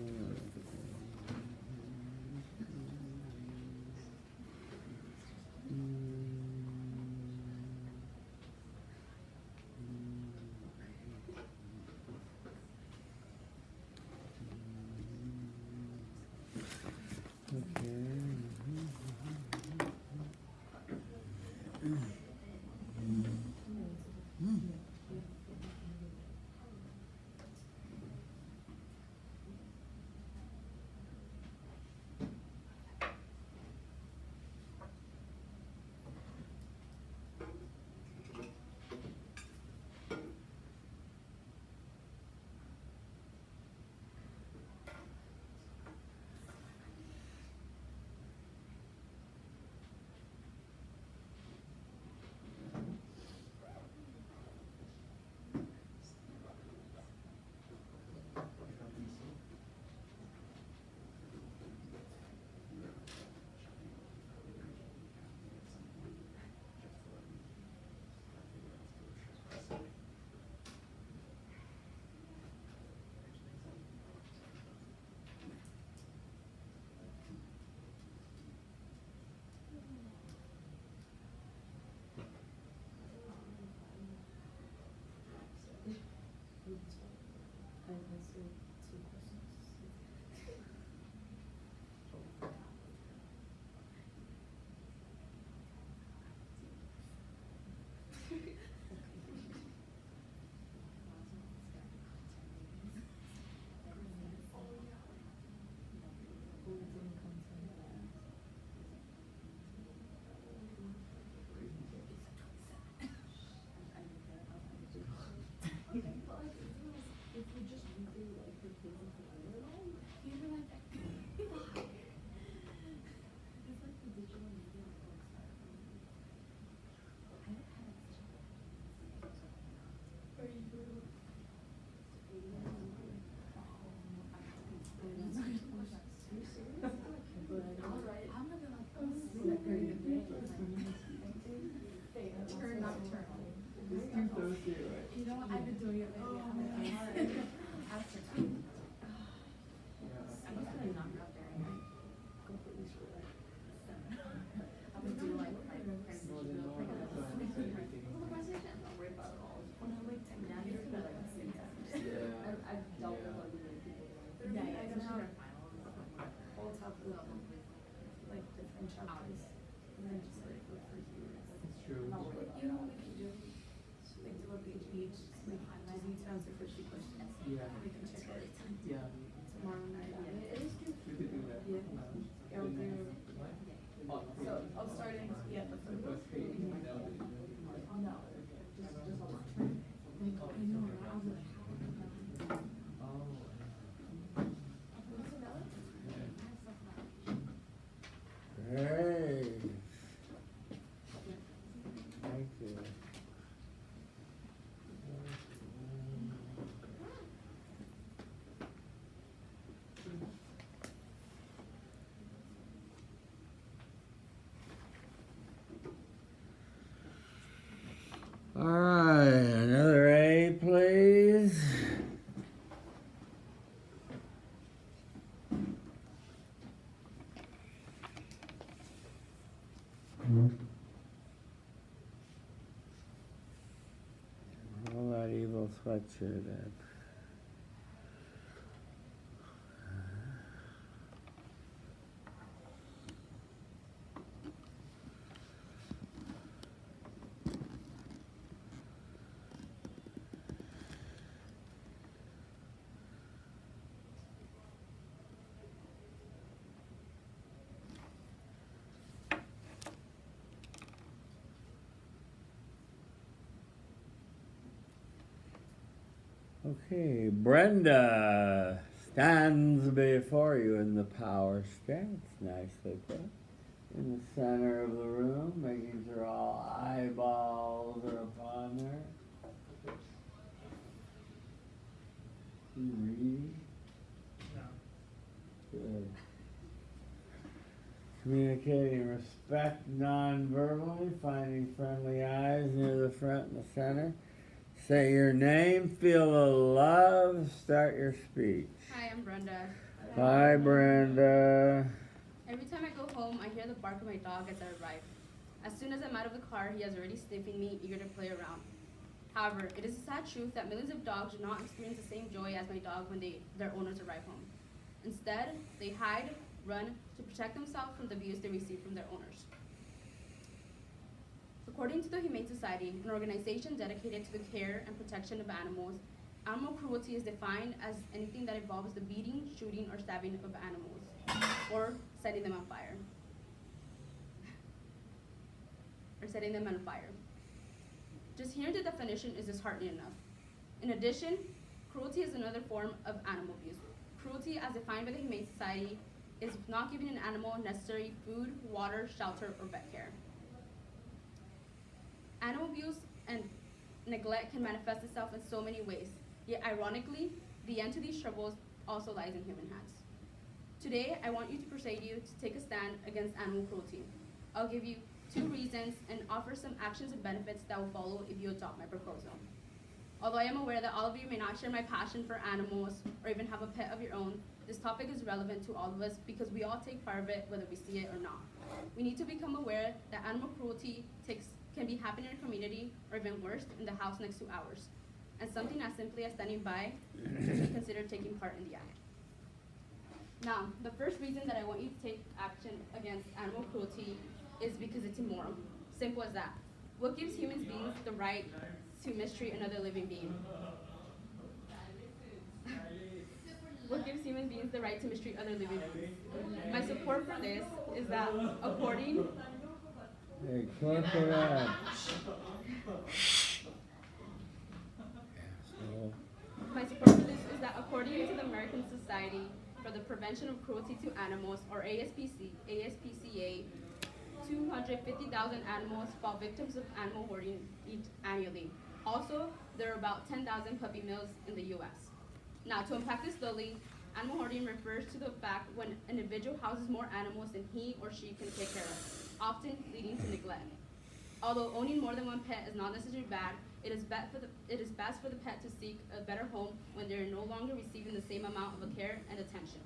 You know what? I've been doing it lately. I'm after two. I'm just gonna knock it out there and like completely screw it. I'm gonna do like transition real quick and then I'm not worried about it all. When I'm like Now you're just gonna like sit down. I've dealt with like many people doing it. Yeah, I can have finals. whole top of like different chapters, and then just like look for keywords. It's true. I'm not worried about You know that. what we can do? Like do a page each. Like just need to answer 50 questions. Yeah. We can check it Yeah. tomorrow night. Yeah, it is true. We could do that. Yeah. I'll do. Oh, So I'll start in the first page. No, just online. Like I know, I was like, Hey. Thank you. All right, another A, please. Roll that evil sweatshirt up. Okay, Brenda stands before you in the power stance, nicely put. In the center of the room, making sure all eyeballs are upon her. You reading? No. Good. Communicating respect non-verbally, finding friendly eyes near the front and the center. Say your name, feel the love, start your speech. Hi, I'm Brenda. Hi, Brenda. Every time I go home, I hear the bark of my dog as I arrive. As soon as I'm out of the car, he is already sniffing me, eager to play around. However, it is a sad truth that millions of dogs do not experience the same joy as my dog when their owners arrive home. Instead, they hide, run, to protect themselves from the abuse they receive from their owners. According to the Humane Society, an organization dedicated to the care and protection of animals, animal cruelty is defined as anything that involves the beating, shooting, or stabbing of animals, or setting them on fire. Just hearing the definition is disheartening enough. In addition, cruelty is another form of animal abuse. Cruelty, as defined by the Humane Society, is not giving an animal necessary food, water, shelter, or vet care. Animal abuse and neglect can manifest itself in so many ways, yet ironically, the end to these troubles also lies in human hands. Today, I want you to persuade you to take a stand against animal cruelty. I'll give you 2 reasons and offer some actions and benefits that will follow if you adopt my proposal. Although I am aware that all of you may not share my passion for animals or even have a pet of your own, this topic is relevant to all of us because we all take part of it whether we see it or not. We need to become aware that animal cruelty can be happening in our community, or even worse, in the house next to ours. And something as simply as standing by should be considered taking part in the act. Now, the first reason that I want you to take action against animal cruelty is because it's immoral. Simple as that. What gives human beings the right to mistreat another living being? What gives human beings the right to mistreat other living beings? My support for this is that according Hey, close it up. My support for this is that according to the American Society for the Prevention of Cruelty to Animals, or ASPCA, 250,000 animals fall victims of animal hoarding annually. Also, there are about 10,000 puppy mills in the U.S. Now, to unpack this slowly, animal hoarding refers to the fact when an individual houses more animals than he or she can take care of, often leading to neglect. Although owning more than one pet is not necessarily bad, It is best for the pet to seek a better home when they are no longer receiving the same amount of care and attention.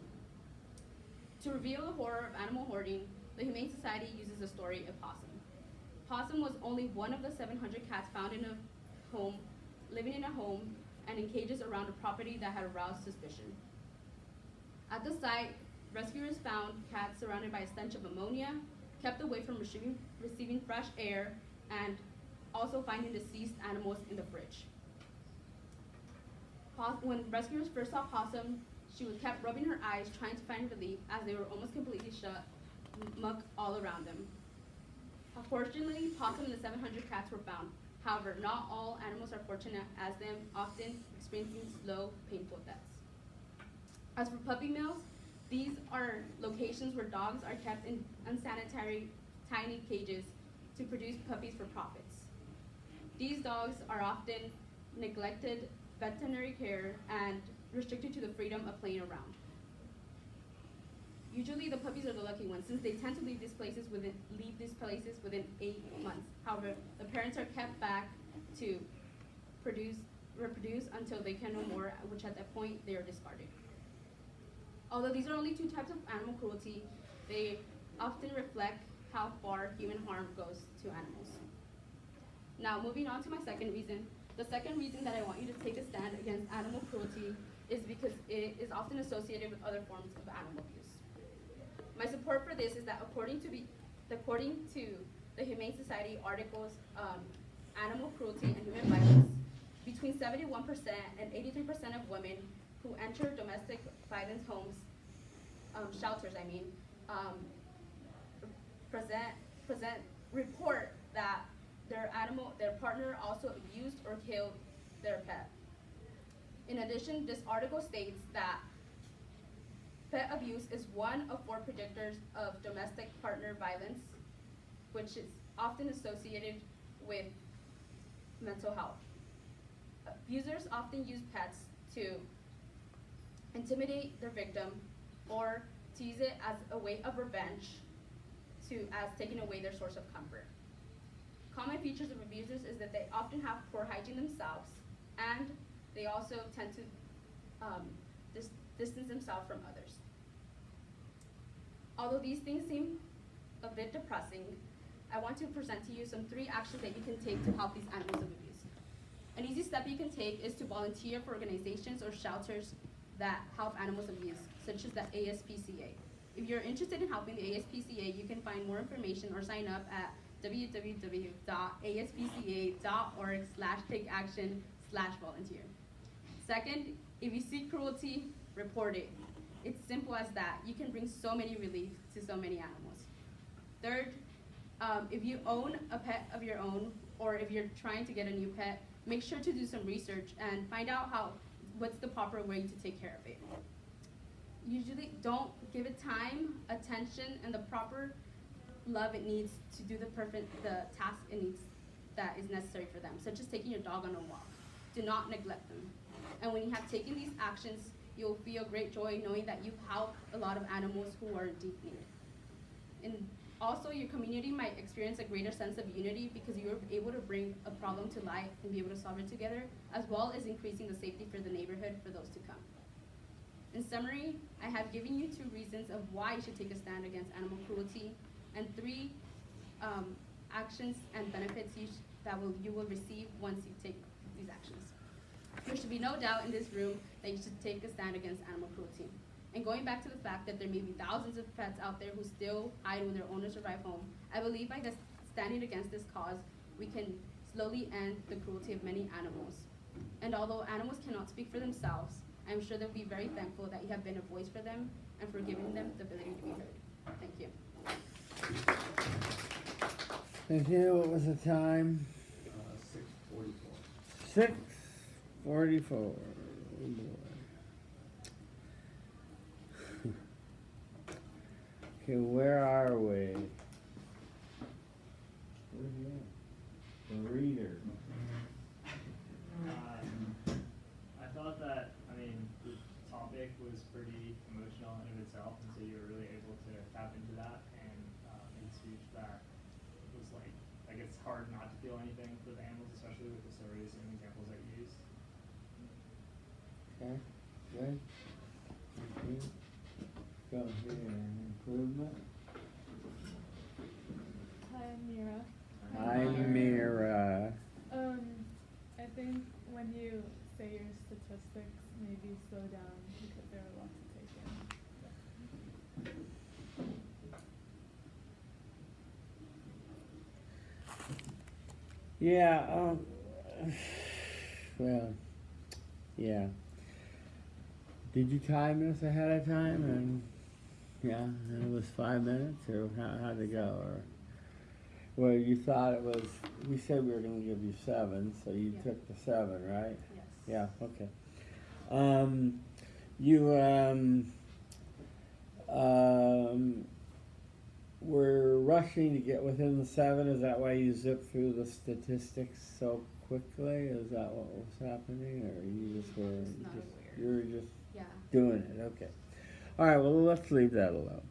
To reveal the horror of animal hoarding, the Humane Society uses the story of Possum. Possum was only one of the 700 cats found in a home, living in a home and in cages around a property that had aroused suspicion. At the site, rescuers found cats surrounded by a stench of ammonia, kept away from receiving fresh air, and also finding deceased animals in the fridge. When rescuers first saw Possum, she was kept rubbing her eyes, trying to find relief as they were almost completely shut, muck all around them. Fortunately, Possum and the 700 cats were found. However, not all animals are fortunate, as them often experiencing slow, painful deaths. As for puppy mills, these are locations where dogs are kept in unsanitary, tiny cages to produce puppies for profits. These dogs are often neglected veterinary care and restricted to the freedom of playing around. Usually the puppies are the lucky ones, since they tend to leave these places within 8 months. However, the parents are kept back to reproduce until they can no more, which at that point they are discarded. Although these are only 2 types of animal cruelty, they often reflect how far human harm goes to animals. Now, moving on to my second reason. The second reason that I want you to take a stand against animal cruelty is because it is often associated with other forms of animal abuse. My support for this is that according to the Humane Society articles, Animal Cruelty and Human Violence, between 71% and 83% of women who enter domestic violence homes, shelters, report that their partner also abused or killed their pet. In addition, this article states that pet abuse is one of 4 predictors of domestic partner violence, which is often associated with mental health. Abusers often use pets to intimidate their victim or to use it as a way of revenge, as taking away their source of comfort. Common features of abusers is that they often have poor hygiene themselves, and they also tend to distance themselves from others. Although these things seem a bit depressing, I want to present to you some 3 actions that you can take to help these animals of abuse. An easy step you can take is to volunteer for organizations or shelters that help animals abuse, such as the ASPCA. If you're interested in helping the ASPCA, you can find more information or sign up at www.aspca.org/takeaction/volunteer. Second, if you see cruelty, report it. It's simple as that. You can bring so many relief to so many animals. Third, if you own a pet of your own, or if you're trying to get a new pet, make sure to do some research and find out what's the proper way to take care of it. Usually, don't give it time, attention, and the proper love it needs to do the task it needs that is necessary for them, such as taking your dog on a walk. Do not neglect them. And when you have taken these actions, you'll feel great joy knowing that you've helped a lot of animals who are in deep need. And also, your community might experience a greater sense of unity because you were able to bring a problem to light and be able to solve it together, as well as increasing the safety for the neighborhood for those to come. In summary, I have given you 2 reasons of why you should take a stand against animal cruelty, and 3 actions and benefits you will receive once you take these actions. There should be no doubt in this room that you should take a stand against animal cruelty. And going back to the fact that there may be thousands of pets out there who still hide when their owners arrive home, I believe by standing against this cause, we can slowly end the cruelty of many animals. And although animals cannot speak for themselves, I'm sure they'll be very thankful that you have been a voice for them and for giving them the ability to be heard. Thank you. Thank you. What was the time? 6:44. 6:44. Oh boy. Okay, where are we? The reader. I thought that, the topic was pretty emotional in of itself, and so you were really able to tap into that and make a speech that was like it's hard not to feel anything for the animals, especially with the stories and examples that you used. Okay, good. Thank you. Go here, improvement. Hi, I'm Mira. Hi, Mira. I think when you say your statistics, maybe slow down because there are lots to take in. Yeah, well, yeah. Did you time this ahead of time? And yeah, and it was 5 minutes, or how'd it go? Or well, you thought it was. We said we were going to give you 7, so you Yeah. took the 7, right? Yes. Yeah. Okay. You were rushing to get within the 7. Is that why you zipped through the statistics so quickly? Is that what was happening, or you just were Just not aware. you were just Yeah. doing it? Okay. All right. Well, let's leave that alone.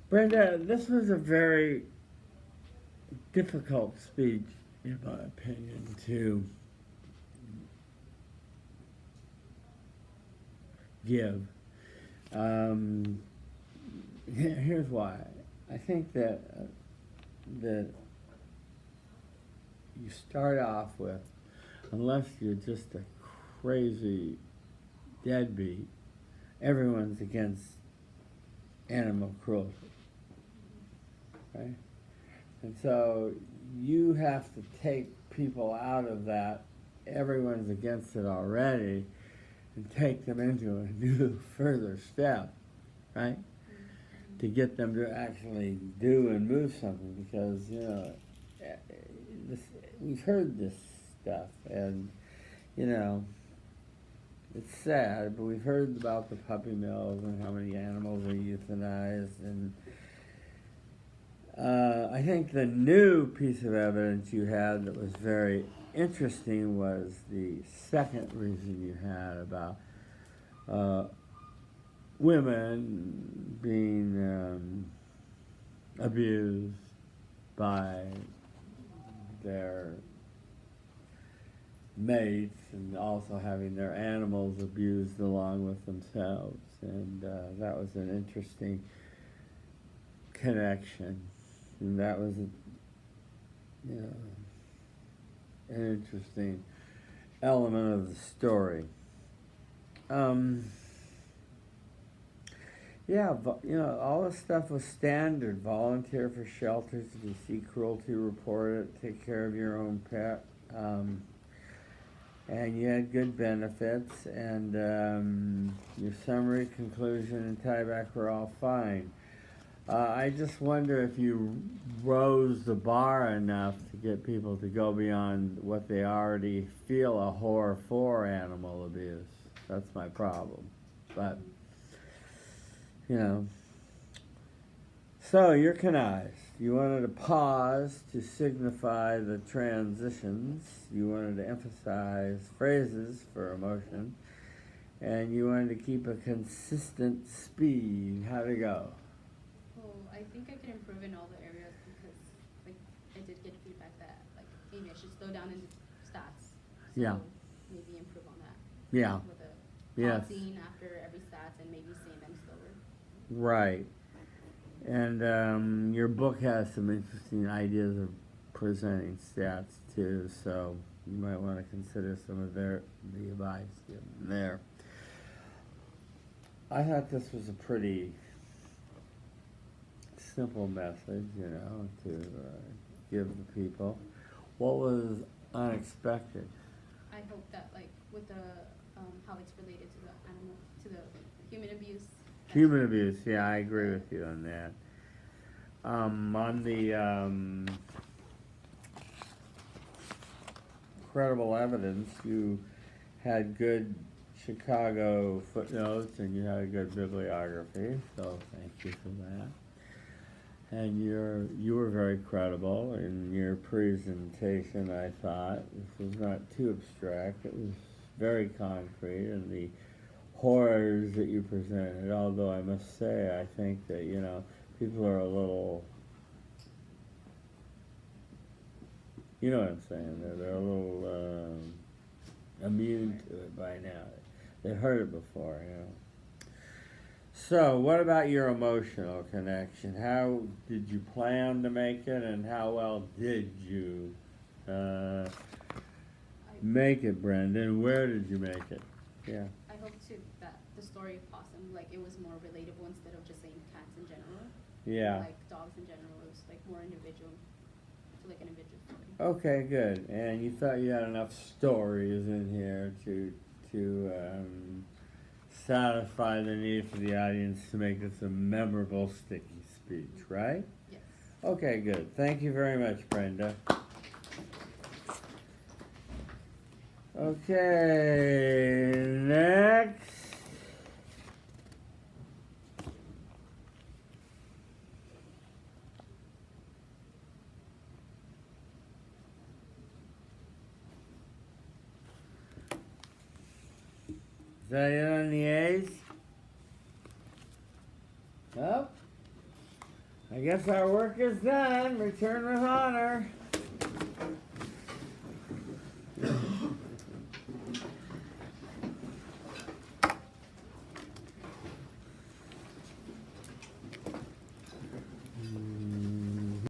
Brenda, this was a very difficult speech, in my opinion, to give. Here's why. I think that that you start off with, unless you're just a crazy deadbeat, everyone's against animal cruelty, right? And so you have to take people out of that, everyone's against it already, and take them into a new further step, right? To get them to actually do and move something, because, you know, we've heard this stuff, and, you know, it's sad, but we've heard about the puppy mills and how many animals are euthanized, and I think the new piece of evidence you had that was very interesting was the second reason you had about women being abused by their mates, and also having their animals abused along with themselves, and that was an interesting connection, and that was, you know, an interesting element of the story. Yeah, you know, all this stuff was standard. Volunteer for shelters. If you see cruelty, report it. Take care of your own pet. And you had good benefits, and your summary, conclusion, and tieback were all fine. I just wonder if you rose the bar enough to get people to go beyond what they already feel a horror for animal abuse. That's my problem. But, you know. So, you're connived. You wanted to pause to signify the transitions. You wanted to emphasize phrases for emotion. And you wanted to keep a consistent speed. How'd it go? Well, I think I can improve in all the areas because, like, I did get feedback that, like, maybe I should slow down in stats. So Yeah. maybe improve on that. Yeah. With a Yes. pausing after every stats and maybe saying them slower. Right. And your book has some interesting ideas of presenting stats too, so you might want to consider some of the advice given there. I thought this was a pretty simple message, you know, to give the people. What was unexpected? I hope that, like, with the how it's related to the animal, to the human abuse. Human abuse, yeah, I agree with you on that. On the credible evidence, you had good Chicago footnotes and you had a good bibliography, so thank you for that. And you were very credible in your presentation, I thought. This was not too abstract, it was very concrete, and the horrors that you presented, although I must say, I think that, you know, people are a little You know what I'm saying? They're a little immune to it by now. They've heard it before, you know. So, what about your emotional connection? How did you plan to make it, and how well did you make it, Brendan? Where did you make it? Yeah. I hope to that the story of Possum, like, it was more relatable instead of just saying cats in general. Yeah. Like dogs in general, it was like more individual, to like an individual story. Okay, good. And you thought you had enough stories in here to satisfy the need for the audience to make this a memorable, sticky speech, right? Yes. Okay, good. Thank you very much, Brenda. Okay, next. Is that it on the A's? Well, I guess our work is done. Return with honor.